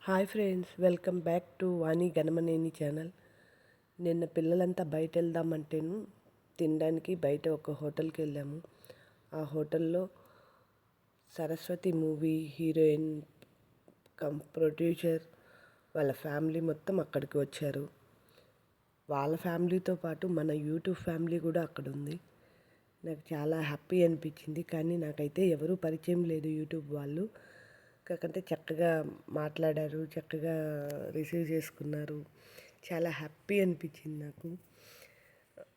Hi friends, welcome back to Vani Ganamaneni channel. నిన్న పిల్లలంతా బయట వెళ్దామంటేను తినడానికి బయట ఒక హోటల్కి వెళ్ళాము. ఆ హోటల్లో సరస్వతి మూవీ హీరోయిన్ ప్రొడ్యూసర్ వాళ్ళ ఫ్యామిలీ మొత్తం అక్కడికి వచ్చారు. వాళ్ళ ఫ్యామిలీతో పాటు మన యూట్యూబ్ ఫ్యామిలీ కూడా అక్కడ ఉంది. నాకు చాలా హ్యాపీ అనిపించింది. కానీ నాకైతే ఎవరూ పరిచయం లేదు యూట్యూబ్ వాళ్ళు. కాకంటే చక్కగా మాట్లాడారు, చక్కగా రిసీవ్ చేసుకున్నారు. చాలా హ్యాపీ అనిపించింది నాకు.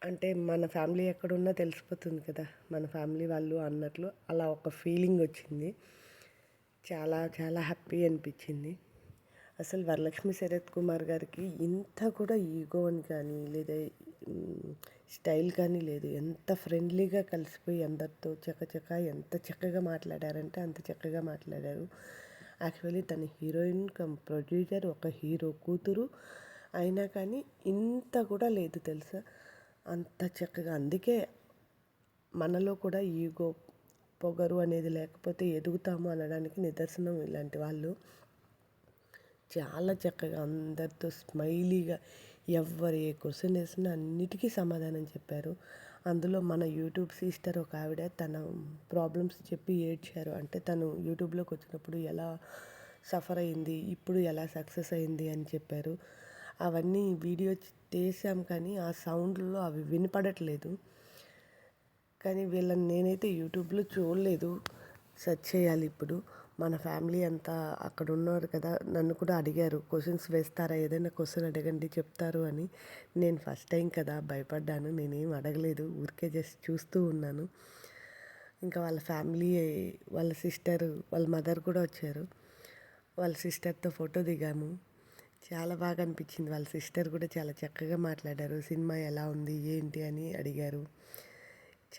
అంటే మన ఫ్యామిలీ ఎక్కడున్నా తెలిసిపోతుంది కదా, మన ఫ్యామిలీ వాళ్ళు అన్నట్లు అలా ఒక ఫీలింగ్ వచ్చింది. చాలా చాలా హ్యాపీ అనిపించింది. అసలు వరలక్ష్మి శరత్ కుమార్ గారికి ఇంత కూడా ఈగో అని కానీ లేదా స్టైల్ కానీ లేదు. ఎంత ఫ్రెండ్లీగా కలిసిపోయి అందరితో చకచక ఎంత చక్కగా మాట్లాడారంటే అంత చక్కగా మాట్లాడారు. యాక్చువల్లీ తన హీరోయిన్ కమ్ ప్రొడ్యూసర్, ఒక హీరో కూతురు అయినా కానీ ఇంత కూడా లేదు తెలుసా, అంత చక్కగా. అందుకే మనలో కూడా ఈగో, పొగరు అనేది లేకపోతే ఎదుగుతాము అనడానికి నిదర్శనం ఇలాంటి వాళ్ళు. చాలా చక్కగా అందరితో స్మైలీగా ఎవరు ఏ క్వశ్చన్ వేసినా అన్నిటికీ సమాధానం చెప్పారు. అందులో మన యూట్యూబ్ సిస్టర్ ఒక ఆవిడ తన ప్రాబ్లమ్స్ చెప్పి ఏడ్చారు. అంటే తను యూట్యూబ్లోకి వచ్చినప్పుడు ఎలా సఫర్ అయింది, ఇప్పుడు ఎలా సక్సెస్ అయింది అని చెప్పారు. అవన్నీ వీడియో తీసాం కానీ ఆ సౌండ్లో అవి వినపడట్లేదు. కానీ వీళ్ళని నేనైతే యూట్యూబ్లో చూడలేదు, సెర్చ్ చేయాలి ఇప్పుడు. మన ఫ్యామిలీ అంతా అక్కడ ఉన్నారు కదా, నన్ను కూడా అడిగారు క్వశ్చన్స్ వేస్తారా, ఏదైనా క్వశ్చన్ అడగండి చెప్తారు అని. నేను ఫస్ట్ టైం కదా భయపడ్డాను, నేనేం అడగలేదు, ఊరికే జస్ట్ చూస్తూ ఉన్నాను. ఇంకా వాళ్ళ ఫ్యామిలీ, వాళ్ళ సిస్టర్, వాళ్ళ మదర్ కూడా వచ్చారు. వాళ్ళ సిస్టర్తో ఫోటో దిగాము. చాలా బాగా అనిపించింది. వాళ్ళ సిస్టర్ కూడా చాలా చక్కగా మాట్లాడారు. సినిమా ఎలా ఉంది ఏంటి అని అడిగారు.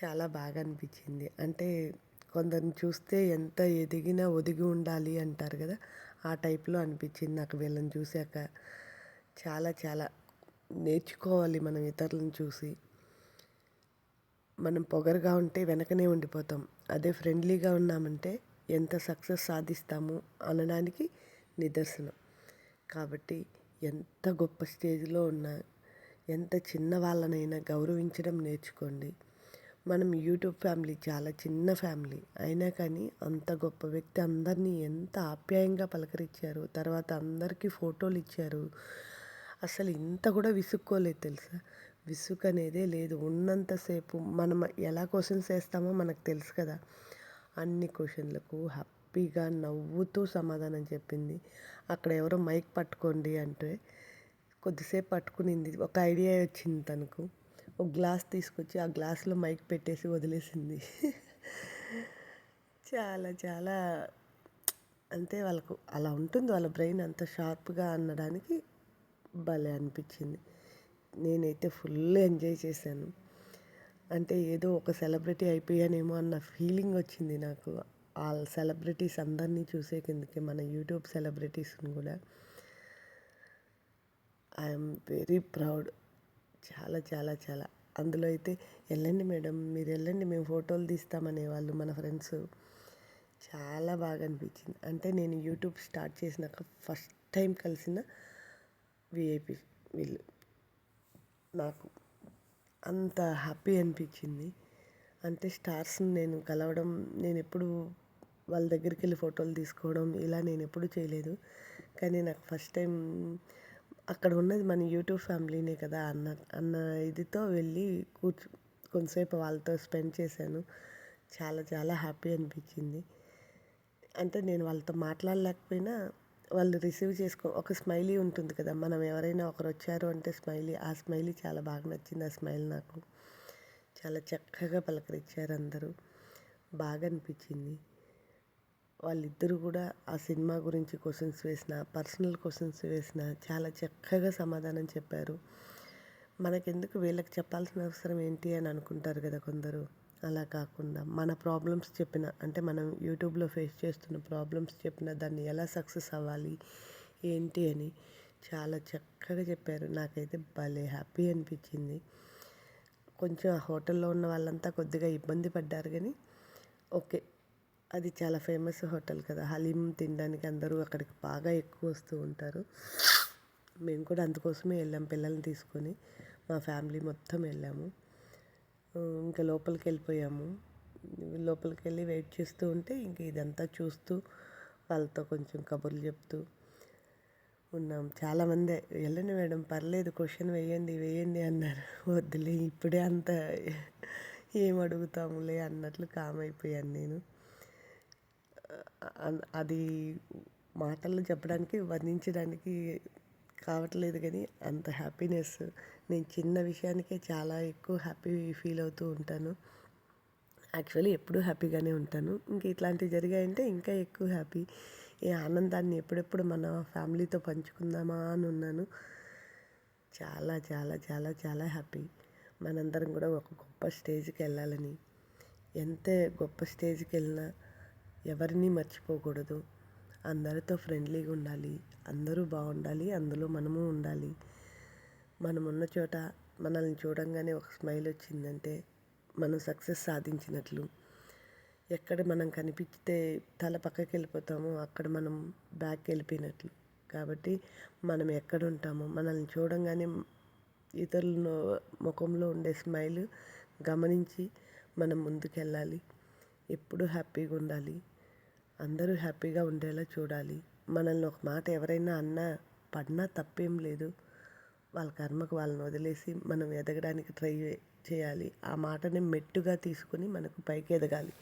చాలా బాగా అనిపించింది. అంటే కొందరిని చూస్తే ఎంత ఎదిగినా ఒదిగి ఉండాలి అంటారు కదా, ఆ టైప్లో అనిపించింది నాకు వీళ్ళని చూశాక. చాలా చాలా నేర్చుకోవాలి మనం ఇతరులను చూసి. మనం పొగరుగా ఉంటే వెనకనే ఉండిపోతాం. అదే ఫ్రెండ్లీగా ఉన్నామంటే ఎంత సక్సెస్ సాధిస్తాము అనడానికి నిదర్శనం. కాబట్టి ఎంత గొప్ప స్టేజ్లో ఉన్నా, ఎంత చిన్న వాళ్ళనైనా గౌరవించడం నేర్చుకోండి. మనం యూట్యూబ్ ఫ్యామిలీ చాలా చిన్న ఫ్యామిలీ అయినా కానీ అంత గొప్ప వ్యక్తి అందరినీ ఎంత ఆప్యాయంగా పలకరించారు. తర్వాత అందరికీ ఫోటోలు ఇచ్చారు. అసలు ఇంత కూడా విసుక్కోలేదు తెలుసా. విసుగు అనేదే లేదు. ఉన్నంతసేపు మనం ఎలా క్వశ్చన్స్ వేస్తామో మనకు తెలుసు కదా, అన్ని క్వశ్చన్లకు హ్యాపీగా నవ్వుతూ సమాధానం చెప్పింది. అక్కడ ఎవరో మైక్ పట్టుకోండి అంటే కొద్దిసేపు పట్టుకునింది. ఒక ఐడియా వచ్చింది తనకు. ఒక గ్లాస్ తీసుకొచ్చి ఆ గ్లాస్లో మైక్ పెట్టేసి వదిలేసింది. చాలా చాలా అంటే వాళ్ళకు అలా ఉంటుంది, వాళ్ళ బ్రెయిన్ అంత షార్ప్గా అనడానికి భలే అనిపించింది. నేనైతే ఫుల్ ఎంజాయ్ చేశాను. అంటే ఏదో ఒక సెలబ్రిటీ అయిపోయానేమో అన్న ఫీలింగ్ వచ్చింది నాకు. ఆ సెలబ్రిటీస్ అందరినీ చూసే కిందకి మన యూట్యూబ్ సెలబ్రిటీస్ని కూడా. I'm very proud. చాలా చాలా చాలా. అందులో అయితే వెళ్ళండి మేడం, మీరు వెళ్ళండి, మేము ఫోటోలు తీస్తామనే వాళ్ళు మన ఫ్రెండ్స్. చాలా బాగా అనిపించింది. అంటే నేను యూట్యూబ్ స్టార్ట్ చేసినాక ఫస్ట్ టైం కలిసిన విఐపి వీళ్ళు. నాకు అంత హ్యాపీ అనిపించింది. అంటే స్టార్స్ని నేను కలవడం, నేను ఎప్పుడు వాళ్ళ దగ్గరికి వెళ్ళి ఫోటోలు తీసుకోవడం ఇలా నేను ఎప్పుడు చేయలేదు. కానీ నాకు ఫస్ట్ టైం అక్కడ ఉన్నది మన యూట్యూబ్ ఫ్యామిలీనే కదా అన్న అన్న ఇదితో వెళ్ళి కొంతసేపు వాళ్ళతో స్పెండ్ చేశాను. చాలా చాలా హ్యాపీ అనిపించింది. అంటే నేను వాళ్ళతో మాట్లాడలేకపోయినా వాళ్ళు రిసీవ్ ఒక స్మైలీ ఉంటుంది కదా, మనం ఎవరైనా ఒకరు వచ్చారు అంటే స్మైలీ, ఆ స్మైలీ చాలా బాగా నచ్చింది. ఆ స్మైల్ నాకు చాలా చక్కగా పలకరించారు అందరూ. బాగా అనిపించింది. వాళ్ళిద్దరూ కూడా ఆ సినిమా గురించి క్వశ్చన్స్ వేసిన, పర్సనల్ క్వశ్చన్స్ వేసిన చాలా చక్కగా సమాధానం చెప్పారు. మనకెందుకు వీళ్ళకి చెప్పాల్సిన అవసరం ఏంటి అని అనుకుంటారు కదా కొందరు. అలా కాకుండా మన ప్రాబ్లమ్స్ చెప్పిన, అంటే మనం యూట్యూబ్లో ఫేస్ చేస్తున్న ప్రాబ్లమ్స్ చెప్పిన, దాన్ని ఎలా సక్సెస్ అవ్వాలి ఏంటి అని చాలా చక్కగా చెప్పారు. నాకైతే భలే హ్యాపీ అనిపించింది. కొంచెం ఆ హోటల్లో ఉన్న వాళ్ళంతా కొద్దిగా ఇబ్బంది పడ్డారు కానీ ఓకే, అది చాలా ఫేమస్ హోటల్ కదా, హలీం తినడానికి అందరూ అక్కడికి బాగా ఎక్కువ వస్తూ ఉంటారు. మేము కూడా అందుకోసమే వెళ్ళాం, పిల్లల్ని తీసుకొని మా ఫ్యామిలీ మొత్తం వెళ్ళాము. ఇంకా లోపలికి వెళ్ళిపోయాము. లోపలికి వెళ్ళి వెయిట్ చేస్తూ ఉంటే ఇంక ఇదంతా చూస్తూ వాళ్ళతో కొంచెం కబుర్లు చెప్తూ ఉన్నాం. చాలామంది వెళ్ళండి మేడం పర్లేదు, క్వశ్చన్ వేయండి అన్నారు. వద్దులే ఇప్పుడే అంత ఏం అడుగుతాములే అన్నట్లు కామ్ అయిపోయాను నేను. అది మాటల్లో చెప్పడానికి వర్ణించడానికి కావట్లేదు కానీ అంత హ్యాపీనెస్. నేను చిన్న విషయానికే చాలా ఎక్కువ హ్యాపీ ఫీల్ అవుతూ ఉంటాను. యాక్చువల్లీ ఎప్పుడూ హ్యాపీగానే ఉంటాను. ఇంక ఇట్లాంటివి జరిగాయంటే ఇంకా ఎక్కువ హ్యాపీ. ఈ ఆనందాన్ని ఎప్పుడెప్పుడు మన ఫ్యామిలీతో పంచుకుందామా అని ఉన్నాను. చాలా చాలా చాలా చాలా హ్యాపీ. మనందరం కూడా ఒక గొప్ప స్టేజ్కి వెళ్ళాలని, ఎంత గొప్ప స్టేజ్కి వెళ్ళినా ఎవరిని మర్చిపోకూడదు. అందరితో ఫ్రెండ్లీగా ఉండాలి, అందరూ బాగుండాలి, అందులో మనము ఉండాలి. మనం ఉన్న చోట మనల్ని చూడంగానే ఒక స్మైల్ వచ్చిందంటే మనం సక్సెస్ సాధించినట్లు. ఎక్కడ మనం కనిపిస్తే తల పక్కకి వెళ్ళిపోతామో అక్కడ మనం బ్యాక్ వెళ్ళిపోయినట్లు. కాబట్టి మనం ఎక్కడ ఉంటామో మనల్ని చూడంగానే ఇతరుల ముఖంలో ఉండే స్మైల్ గమనించి మనం ముందుకెళ్ళాలి. ఎప్పుడూ హ్యాపీగా ఉండాలి, అందరూ హ్యాపీగా ఉండేలా చూడాలి. మనల్ని ఒక మాట ఎవరైనా అన్నా పడినా తప్పేం లేదు. వాళ్ళ కర్మకు వాళ్ళని వదిలేసి మనం ఎదగడానికి ట్రై చేయాలి. ఆ మాటని మెట్టుగా తీసుకుని మనకు పైకి ఎదగాలి.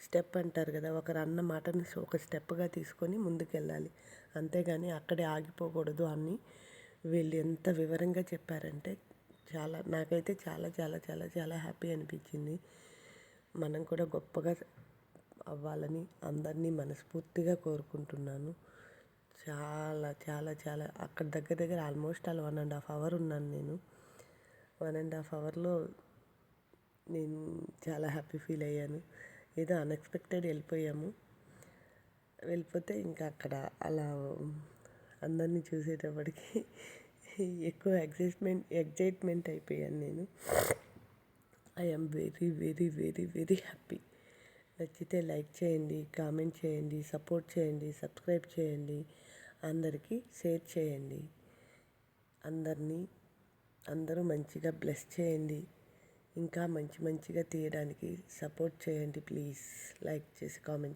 స్టెప్ అంటారు కదా, ఒకరు అన్న మాటని ఒక స్టెప్గా తీసుకొని ముందుకెళ్ళాలి. అంతేగాని అక్కడే ఆగిపోకూడదు అని వీళ్ళు ఎంత వివరంగా చెప్పారంటే నాకైతే చాలా చాలా చాలా చాలా హ్యాపీ అనిపించింది. మనం కూడా గొప్పగా అవ్వాలని అందరినీ మనస్ఫూర్తిగా కోరుకుంటున్నాను. చాలా చాలా చాలా అక్కడ దగ్గర ఆల్మోస్ట్ 1.5 hours ఉన్నాను నేను. 1.5 hours నేను చాలా హ్యాపీ ఫీల్ అయ్యాను. ఏదో అన్ఎక్స్పెక్టెడ్ వెళ్ళిపోతే ఇంకా అక్కడ అలా అందరినీ చూసేటప్పటికి ఎక్కువ ఎగ్జైట్మెంట్ అయిపోయాను నేను. I am very very very very happy. నచ్చితే లైక్ చేయండి, కామెంట్ చేయండి, సపోర్ట్ చేయండి, సబ్స్క్రైబ్ చేయండి, అందరికీ షేర్ చేయండి. అందరూ మంచిగా బ్లెస్ చేయండి. ఇంకా మంచిగా తీయడానికి సపోర్ట్ చేయండి ప్లీజ్. లైక్ చేసి కామెంట్